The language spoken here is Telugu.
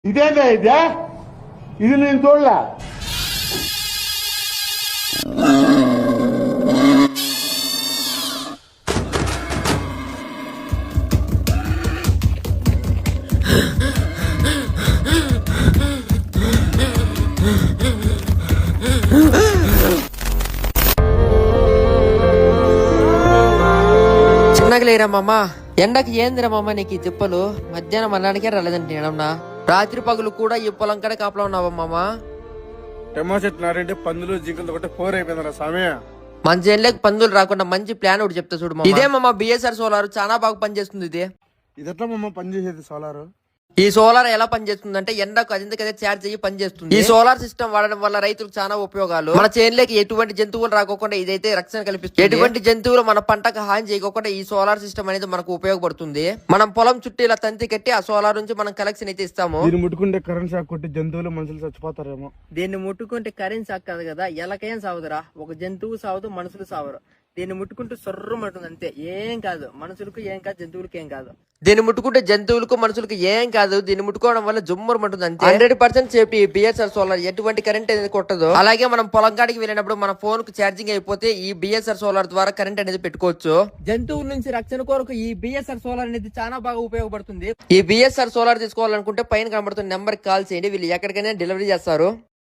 ఇదేంటా ఇది నేను చూడలే. చిన్నగా లేరా మామ, ఎండకి ఏందిరా మామ నీకు ఈ తిప్పలు? మధ్యాహ్నం అన్నానికే రాలేదంటే ఏడన్నా, రాత్రి పగులు కూడా ఈ పొలం కడ కాపలా ఉన్నావా మామ? టెమో చెట్టు నారంటే పందులు జింకలతో కొట్టే 4 అయిపోయిందిరా స్వామి. మంచి ఎండ్లకి పందులు రాకుండా మంచి ప్లాన్ ఒకటి చెప్తా చూడు మామ. ఇదే మామ బిఎస్ఆర్ సోలార్ చాలా బాగా పనిచేస్తుంది. ఇది ఎట్లా మమ్మ పనిచేసేది సోలార్? ఈ సోలార్ ఎలా పనిచేస్తుందంటే ఎండకు అదింతకదే ఛార్జ్ అయ్యి పనిచేస్తుంది. ఈ సోలార్ సిస్టమ్ వాడడం వల్ల రైతులకు చాలా ఉపయోగాలు. మన చేనులోకి ఎటువంటి జంతువులు రాకోకుండా ఇదైతే రక్షణ కల్పిస్తుంది. ఎటువంటి జంతువులు మన పంటకు హాని చేయకోకుండా ఈ సోలార్ సిస్టమ్ అనేది మనకు ఉపయోగపడుతుంది. మనం పొలం చుట్టూ ఇలా తంతి కట్టి ఆ సోలార్ నుంచి మనం కలెక్షన్ అయితే ఇస్తాము. దీన్ని ముట్టుకుంటే కరెంట్ షాక్ కొట్టి జంతువులు మనుషులు చచ్చిపోతారేమో. దీన్ని ముట్టుకుంటే కరెంట్ షాక్ కాదు కదా, ఎలాకైనా సాగుదురా. ఒక జంతువు సాగుదు, మనుషులు సావరు. దీన్ని ముట్టుకుంటూ సొర్రమంటుంది అంతే, ఏం కాదు. మనుషులకు ఏం కాదు, జంతువులకు ఏం కాదు. దీన్ని ముట్టుకుంటే జంతువులకు మనుషులకు ఏం కాదు. దీన్ని ముట్టుకోవడం వల్ల జుమ్మరమంటుంది అంతే. 100% సేఫ్టీ. బిఎస్ఆర్ సోలార్ ఎటువంటి కరెంట్ అనేది కొట్టదు. అలాగే మనం పొలం కాడికి వెళ్ళినప్పుడు మన ఫోన్ కు ఛార్జింగ్ అయిపోతే ఈ బిఎస్ఆర్ సోలార్ ద్వారా కరెంట్ అనేది పెట్టుకోవచ్చు. జంతువుల నుంచి రక్షణ కొరకు ఈ బిఎస్ఆర్ సోలార్ అనేది చాలా బాగా ఉపయోగపడుతుంది. ఈ బిఎస్ఆర్ సోలార్ తీసుకోవాలనుకుంటే పైన కనబడుతున్న నెంబర్ కాల్ చేయండి, వీళ్ళు ఎక్కడికైనా డెలివరీ చేస్తారు.